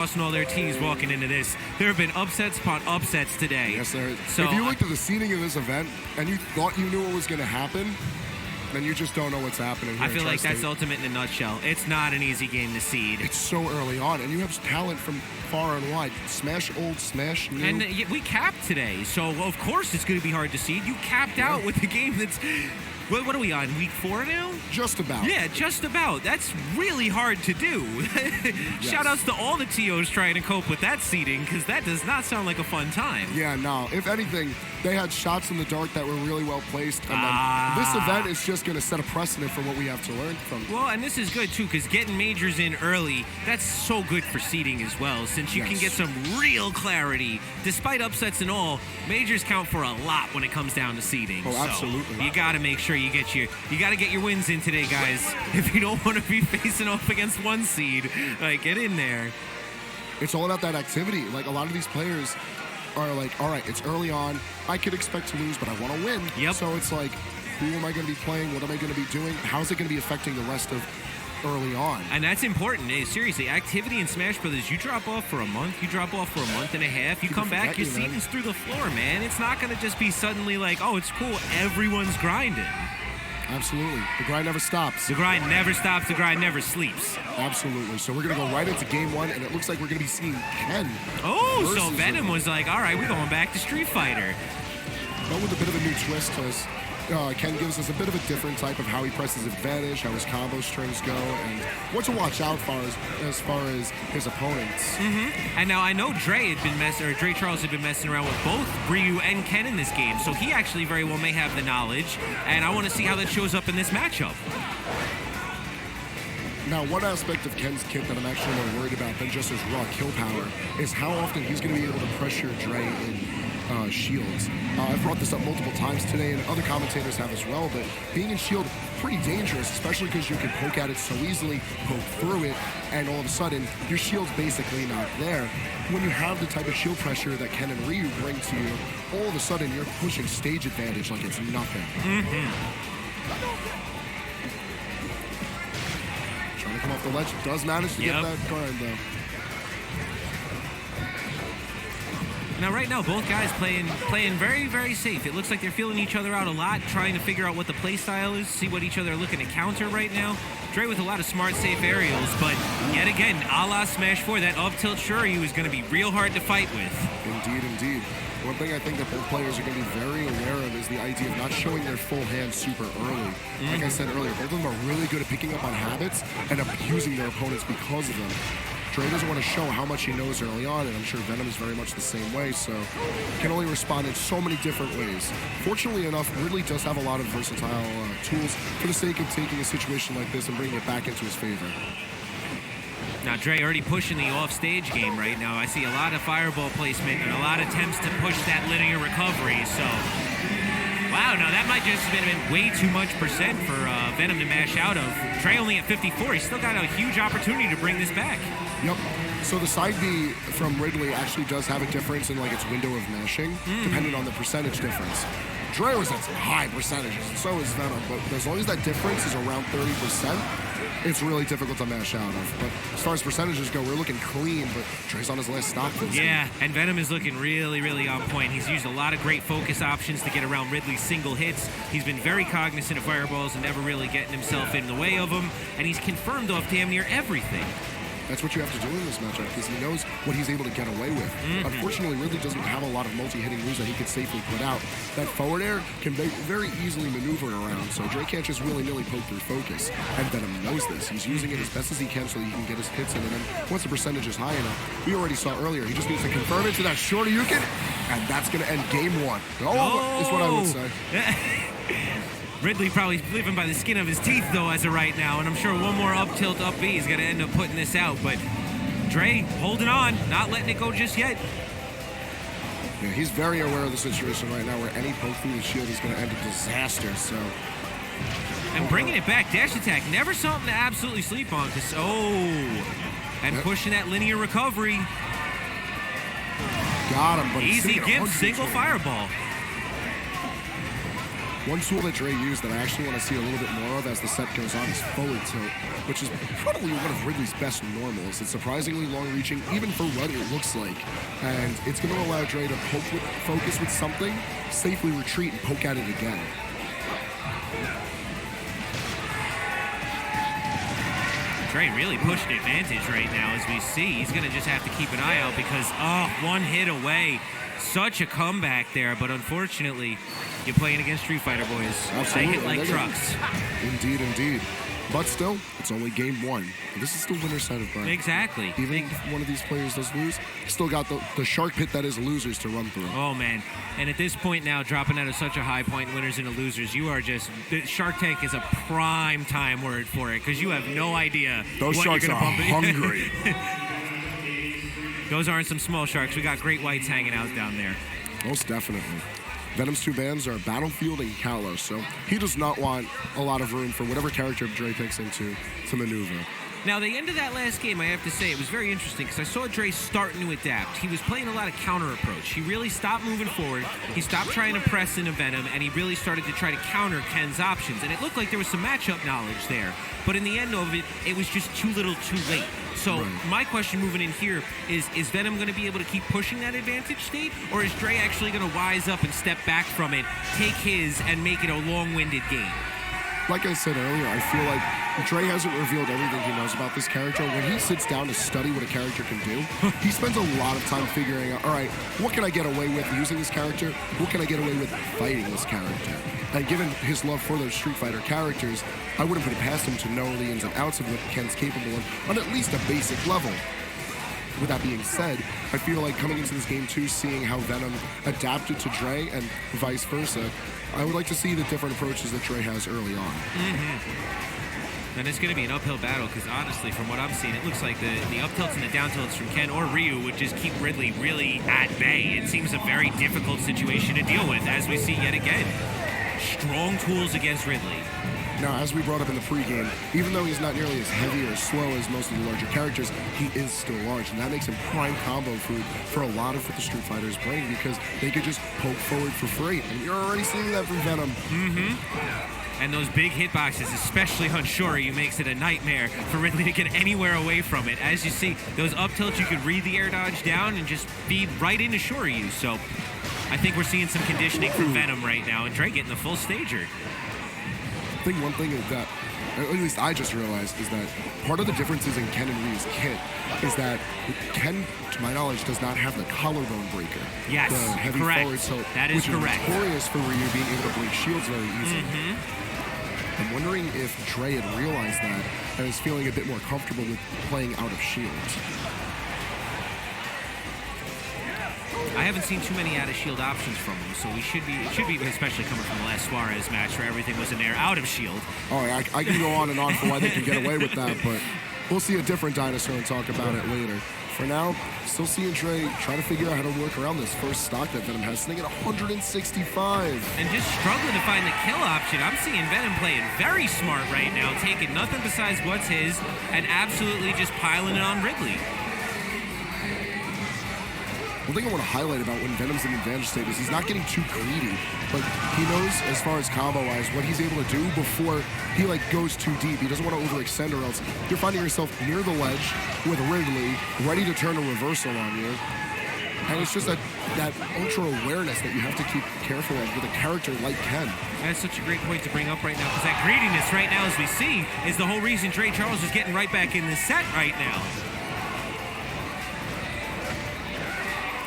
crossing all their T's walking into this. There have been upsets upon upsets today. Yes, sir. So if you looked at the seeding of this event and you thought you knew what was going to happen, then you just don't know what's happening here. I feel like that's ultimate in a nutshell. It's not an easy game to seed. It's so early on, and you have talent from far and wide. Smash old, smash new. And we capped today, so of course it's going to be hard to seed. You capped out with a game that's... What are we on, week 4 now? Just about. Yeah, just about. That's really hard to do. Shout outs to all the TOs trying to cope with that seeding, because that does not sound like a fun time. Yeah, no. If anything, they had shots in the dark that were really well placed. And then this event is just going to set a precedent for what we have to learn from. Well, and this is good, too, because getting majors in early, that's so good for seeding as well, since you can get some real clarity. Despite upsets and all, majors count for a lot when it comes down to seeding. Oh, absolutely. So you got to make sure you got to get your wins in today, guys. If you don't want to be facing off against one seed, like, get in there. It's all about that activity. Like, a lot of these players are like, all right, it's early on. I could expect to lose, but I want to win. Yep. So it's like, who am I going to be playing? What am I going to be doing? How's it going to be affecting the rest of early on? And that's important. Hey, seriously, activity in Smash Brothers, you drop off for a month, you drop off for a month and a half, you come back, your seeding's through the floor, man. It's not going to just be suddenly like, oh, it's cool, everyone's grinding. Absolutely. The grind never stops. The grind never stops. The grind never sleeps. Absolutely. So we're going to go right into game 1, and it looks like we're going to be seeing Ken. Oh, so Venom was like, all right, we're going back to Street Fighter. But with a bit of a new twist to us. Ken gives us a bit of a different type of how he presses advantage, how his combo strings go, and what to watch out for as far as his opponents. And now I know Dre Charles had been messing around with both Ryu and Ken in this game, so he actually very well may have the knowledge, and I want to see how that shows up in this matchup. Now, one aspect of Ken's kit that I'm actually more worried about than just his raw kill power is how often he's going to be able to pressure Dre in shields. I've brought this up multiple times today, and other commentators have as well, but being in shield, pretty dangerous, especially because you can poke at it so easily, poke through it, and all of a sudden, your shield's basically not there. When you have the type of shield pressure that Ken and Ryu bring to you, all of a sudden, you're pushing stage advantage like it's nothing. Trying to come off the ledge, does manage to get that grind, though. Now, right now, both guys playing very, very safe. It looks like they're feeling each other out a lot, trying to figure out what the play style is, see what each other are looking to counter right now. Dre with a lot of smart, safe aerials, but yet again, a la Smash 4, that up-tilt Shuryu is going to be real hard to fight with. Indeed, indeed. One thing I think that both players are going to be very aware of is the idea of not showing their full hand super early. Like I said earlier, both of them are really good at picking up on habits and abusing their opponents because of them. Dre doesn't want to show how much he knows early on, and I'm sure Venom is very much the same way, so can only respond in so many different ways. Fortunately enough, Ridley does have a lot of versatile tools for the sake of taking a situation like this and bringing it back into his favor. Now, Dre already pushing the off-stage game right now. I see a lot of fireball placement and a lot of attempts to push that linear recovery, so... Wow, now that might just have been way too much percent for Venom to mash out of. Dre only at 54. He's still got a huge opportunity to bring this back. Yep. So the side B from Ridley actually does have a difference in like its window of mashing, depending on the percentage difference. Dre was at some high percentages, and so is Venom, but as long as that difference is around 30%, it's really difficult to mash out of. But as far as percentages go, we're looking clean, but Dre's on his last stock. Yeah, and Venom is looking really, really on point. He's used a lot of great focus options to get around Ridley's single hits. He's been very cognizant of fireballs and never really getting himself in the way of them, and he's confirmed off damn near everything. That's what you have to do in this matchup because he knows what he's able to get away with. Unfortunately, Ridley doesn't have a lot of multi-hitting moves that he can safely put out. That forward air can be very easily maneuvered around, so Dre can't just willy-nilly poke through focus. And Venom knows this. He's using it as best as he can so he can get his hits in, and then once the percentage is high enough, we already saw earlier, he just needs to confirm it to that Shoryuken, and that's going to end game 1. Oh, is what I would say. Ridley probably living by the skin of his teeth, though, as of right now, and I'm sure one more up-tilt, up-B is going to end up putting this out, but Dre holding on, not letting it go just yet. Yeah, he's very aware of the situation right now where any poke through the shield is going to end in disaster, so... And bringing it back, dash attack, never something to absolutely sleep on, because, and pushing that linear recovery. Got him, but easy gift, single fireball. One tool that Dre used that I actually want to see a little bit more of as the set goes on is forward tilt, which is probably one of Ridley's best normals. It's surprisingly long-reaching, even for what it looks like. And it's going to allow Dre to focus with something, safely retreat, and poke at it again. Dre really pushing advantage right now as we see. He's going to just have to keep an eye out because, one hit away. Such a comeback there, but unfortunately, you're playing against Street Fighter, boys. Absolutely. They hit like trucks. Indeed, indeed. But still, it's only game one. This is the winner's side of Brian. Exactly. Even if one of these players does lose, still got the shark pit that is losers to run through. Oh, man. And at this point now, dropping out of such a high point, winners into losers, you are just... Shark Tank is a prime time word for it because you have no idea Those what sharks you're are going to bump into. hungry. Those aren't some small sharks. We got great whites hanging out down there. Most definitely. Venom's two bans are Battlefield and Kalos, so he does not want a lot of room for whatever character Dre picks into to maneuver. Now, the end of that last game, I have to say, it was very interesting because I saw Dre starting to adapt. He was playing a lot of counter approach. He really stopped moving forward. He stopped trying to press into Venom, and he really started to try to counter Ken's options. And it looked like there was some matchup knowledge there. But in the end of it, it was just too little too late. So my question moving in here is Venom going to be able to keep pushing that advantage state? Or is Dre actually going to wise up and step back from it, take his, and make it a long-winded game? Like I said earlier, I feel like Dre hasn't revealed everything he knows about this character. When he sits down to study what a character can do, he spends a lot of time figuring out, all right, what can I get away with using this character? What can I get away with fighting this character? And given his love for those Street Fighter characters, I wouldn't put it past him to know the ins and outs of what Ken's capable of on at least a basic level. With that being said, I feel like coming into this game too, seeing how Venom adapted to Dre and vice versa, I would like to see the different approaches that Dre has early on. And it's going to be an uphill battle because honestly, from what I'm seeing, it looks like the up tilts and the down tilts from Ken or Ryu would just keep Ridley really at bay. It seems a very difficult situation to deal with, as we see yet again. Strong tools against Ridley. Now, as we brought up in the pregame, even though he's not nearly as heavy or slow as most of the larger characters, he is still large, and that makes him prime combo food for a lot of what the Street Fighters bring because they could just poke forward for free, and you're already seeing that from Venom. And those big hitboxes, especially on Shoryu, makes it a nightmare for Ridley to get anywhere away from it. As you see, those up tilts, you could read the air dodge down and just feed right into Shoryu. So I think we're seeing some conditioning from Venom right now, and Dre getting the full stager. I think one thing is that, at least I just realized, is that part of the differences in Ken and Ryu's kit is that Ken, to my knowledge, does not have the collarbone breaker. Yes, the heavy correct. forward tilt, That is correct. Which is notorious for Ryu being able to break shields very easily. I'm wondering if Dre had realized that and is feeling a bit more comfortable with playing out of shields. I haven't seen too many out-of-shield options from him, so it should be, especially coming from the last Suarez match where everything was in there out of shield. All right, I can go on and on for why they can get away with that, but we'll see a different dinosaur and talk about it later. For now, still seeing Dre try to figure out how to work around this first stock that Venom has, sitting at 165. And just struggling to find the kill option. I'm seeing Venom playing very smart right now, taking nothing besides what's his and absolutely just piling it on Ridley. One thing I want to highlight about when Venom's in advantage state is he's not getting too greedy. Like, he knows, as far as combo-wise, what he's able to do before he, goes too deep. He doesn't want to overextend, or else you're finding yourself near the ledge with Ridley, ready to turn a reversal on you. And it's just that ultra awareness that you have to keep careful of with a character like Ken. That's such a great point to bring up right now, because that greediness right now, as we see, is the whole reason Dre Charles is getting right back in the set right now.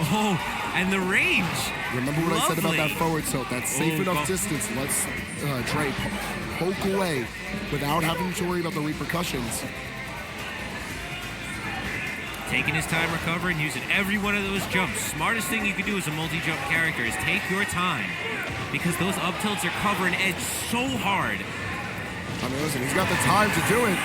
Oh, and the range. Remember what I said about that forward tilt? That safe enough distance lets Dre poke away without having to worry about the repercussions. Taking his time recovering, using every one of those jumps. Smartest thing you can do as a multi-jump character is take your time, because those up tilts are covering edge so hard. I mean, listen, he's got the time to do it.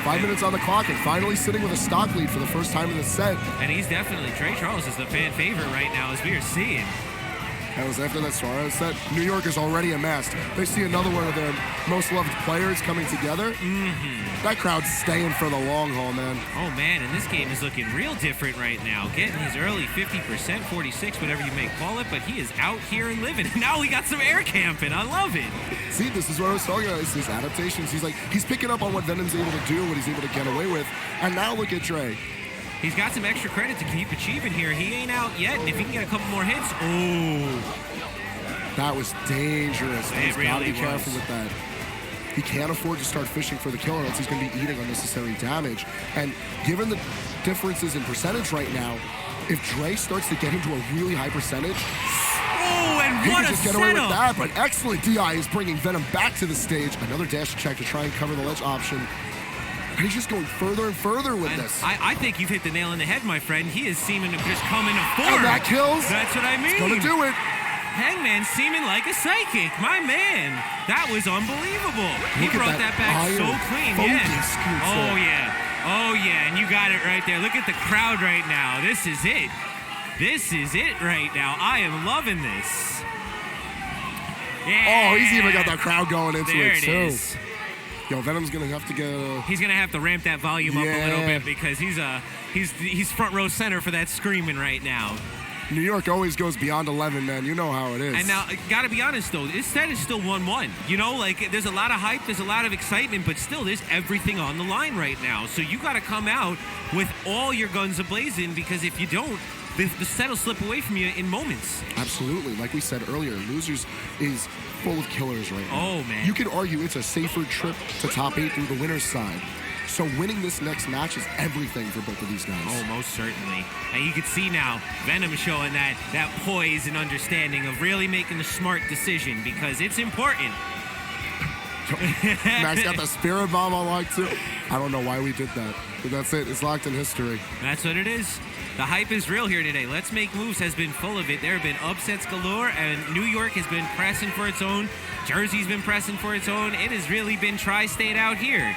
5 minutes on the clock and finally sitting with a stock lead for the first time in the set. And he's definitely, Dre Charles is the fan favorite right now, as we are seeing. That was after that Suarez set. New York is already amassed. They see another one of their most loved players coming together. That crowd's staying for the long haul, man. Oh, man, and this game is looking real different right now. Getting his early 50%, 46, whatever you may call it, but he is out here and living. Now we got some air camping. I love it. See, this is what I was talking about. It's his adaptations. He's picking up on what Venom's able to do, what he's able to get away with. And now look at Dre. He's got some extra credit to keep achieving here. He ain't out yet, and if he can get a couple more hits, oh. That was dangerous. He's really got to be careful with that. He can't afford to start fishing for the kill, or else he's going to be eating unnecessary damage. And given the differences in percentage right now, if Dre starts to get into a really high percentage, and he what can a just get away with setup. that. But excellent DI is bringing Venom back to the stage. Another dash check to try and cover the ledge option. And he's just going further and further with this. I think you've hit the nail on the head, my friend. He is seeming to just come into form. And that kills. That's what I mean. It's going to do it. Hangman seeming like a psychic. My man. That was unbelievable. He brought that back so clean. Oh, yeah. Oh, yeah. And you got it right there. Look at the crowd right now. This is it. This is it right now. I am loving this. Yeah. Oh, he's even got that crowd going into there it, too. Is. Yo, Venom's gonna have to get. He's gonna have to ramp that volume up a little bit because he's front row center for that screaming right now. New York always goes beyond 11, man. You know how it is. And now, gotta be honest though, this set is still 1-1. You know, like there's a lot of hype, there's a lot of excitement, but still there's everything on the line right now. So you gotta come out with all your guns ablazing because if you don't, the set will slip away from you in moments. Absolutely. Like we said earlier, Losers is full of killers right now. Oh, man. You could argue it's a safer trip to top 8 through the winner's side. So winning this next match is everything for both of these guys. Oh, most certainly. And you can see now Venom showing that poise and understanding of really making the smart decision because it's important. Max got the spirit bomb on lock too. I don't know why we did that, but that's it. It's locked in history. That's what it is. The hype is real here today. Let's Make Moves has been full of it. There have been upsets galore, and New York has been pressing for its own. Jersey's been pressing for its own. It has really been tri-state out here.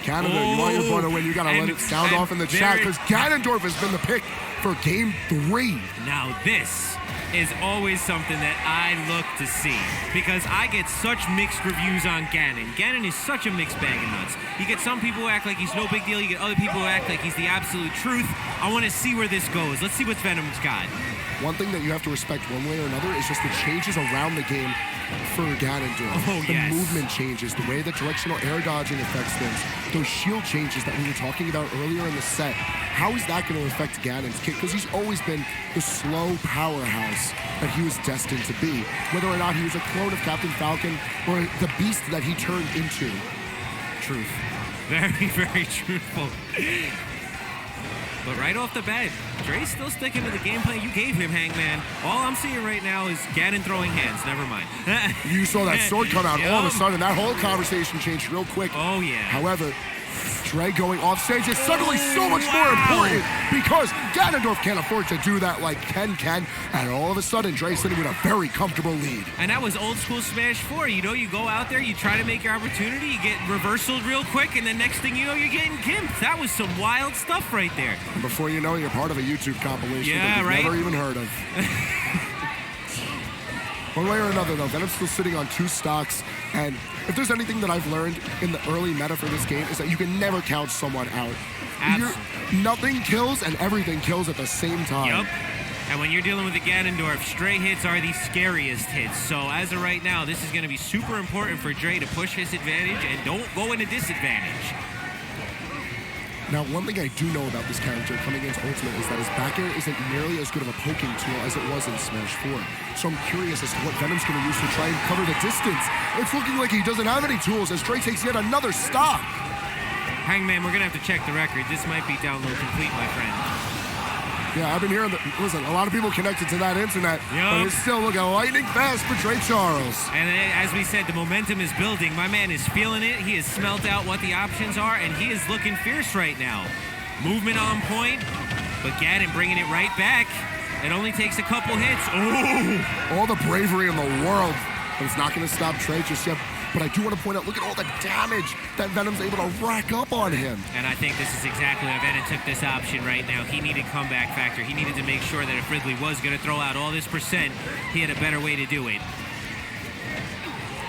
Canada, you want your boy to win. You got to let it sound off in the chat because Ganondorf has been the pick for Game 3. Now this is always something that I look to see because I get such mixed reviews on Ganon. Ganon is such a mixed bag of nuts. You get some people who act like he's no big deal. You get other people who act like he's the absolute truth. I want to see where this goes. Let's see what Venom's got. One thing that you have to respect one way or another is just the changes around the game for Ganondorf. Oh, the movement changes, the way that directional air dodging affects things, those shield changes that we were talking about earlier in the set. How is that going to affect Ganon's kick? Because he's always been the slow powerhouse that he was destined to be, whether or not he was a clone of Captain Falcon or the beast that he turned into. Truth. Very, very truthful. But right off the bat, Dre's still sticking to the game plan you gave him, Hangman. All I'm seeing right now is Ganon throwing hands. Never mind. You saw that sword come out all of a sudden. That whole conversation changed real quick. Oh, yeah. However, Dre going off stage is suddenly so much more important because Ganondorf can't afford to do that like Ken can. And all of a sudden, Dre's sitting with a very comfortable lead. And that was old school Smash 4. You know, you go out there, you try to make your opportunity, you get reversaled real quick, and the next thing you know, you're getting gimped. That was some wild stuff right there. And before you know it, you're part of a YouTube compilation that you've never even heard of. One way or another, though, Venom's still sitting on 2 stocks, and if there's anything that I've learned in the early meta for this game is that you can never count someone out. Nothing kills and everything kills at the same time. Yep. And when you're dealing with the Ganondorf, stray hits are the scariest hits. So as of right now, this is going to be super important for Dre to push his advantage and don't go into disadvantage. Now, one thing I do know about this character coming into Ultimate is that his back air isn't nearly as good of a poking tool as it was in Smash 4. So I'm curious as to what Venom's going to use to try and cover the distance. It's looking like he doesn't have any tools as Dre takes yet another stop. Hangman, we're going to have to check the record. This might be download complete, my friend. Yeah, I've been hearing that, listen, a lot of people connected to that internet, but it's still looking lightning fast for Dre Charles. And as we said, the momentum is building. My man is feeling it. He has smelt out what the options are, and he is looking fierce right now. Movement on point, but Ganon bringing it right back. It only takes a couple hits. Oh! All the bravery in the world, but it's not going to stop Dre just yet. But I do want to point out, look at all the damage that Venom's able to rack up on him. And I think this is exactly why Venom took this option right now. He needed comeback factor. He needed to make sure that if Ridley was going to throw out all this percent, he had a better way to do it.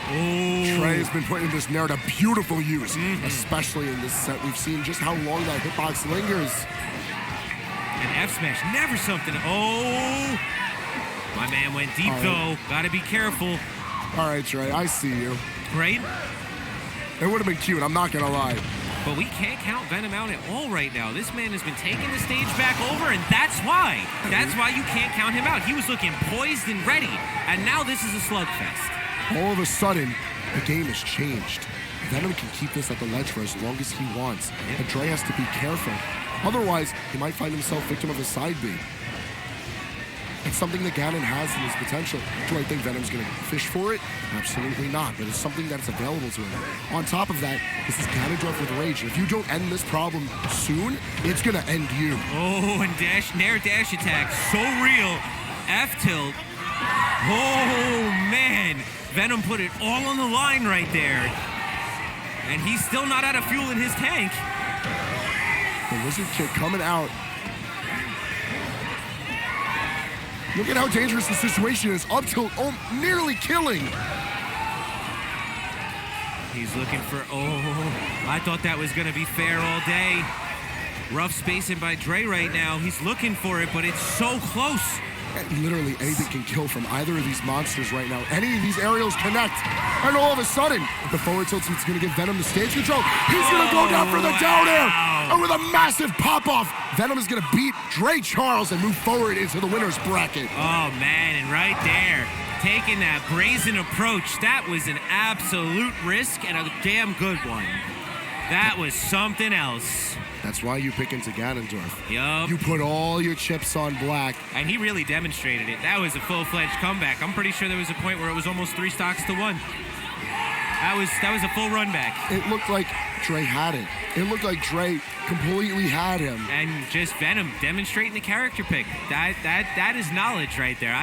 Trey has been putting this Nair to beautiful use, especially in this set. We've seen just how long that hitbox lingers. And F smash, never something. Oh, my man went deep though. Gotta be careful. All right, Trey, I see you. Right? It would have been cute, I'm not gonna lie. But we can't count Venom out at all right now. This man has been taking the stage back over, and that's why. That's why you can't count him out. He was looking poised and ready, and now this is a slugfest. All of a sudden, the game has changed. Venom can keep this at the ledge for as long as he wants. And Dre has to be careful. Otherwise, he might find himself victim of a side B. It's something that Ganon has in his potential. Do I think Venom's going to fish for it? Absolutely not, but it's something that's available to him. On top of that, this is Ganondorf with rage. If you don't end this problem soon, it's going to end you. Oh, and Nair dash attack, so real. F tilt. Oh, man. Venom put it all on the line right there. And he's still not out of fuel in his tank. The Wizard Kick coming out. Look at how dangerous the situation is. Up tilt, nearly killing. He's looking for, I thought that was going to be fair all day. Rough spacing by Dre right now. He's looking for it, but it's so close. And literally anything can kill from either of these monsters right now. Any of these aerials connect. And all of a sudden, the forward tilt is going to give Venom the stage control. He's going to go down for the down air. And with a massive pop-off, Venom is going to beat Dre Charles and move forward into the winner's bracket. Oh, man, and right there, taking that brazen approach, that was an absolute risk and a damn good one. That was something else. That's why you pick into Ganondorf. Yup. You put all your chips on black. And he really demonstrated it. That was a full-fledged comeback. I'm pretty sure there was a point where it was almost 3 stocks to 1. That was a full run back. It looked like Dre had it. It looked like Dre completely had him. And just Venom demonstrating the character pick. That is knowledge right there.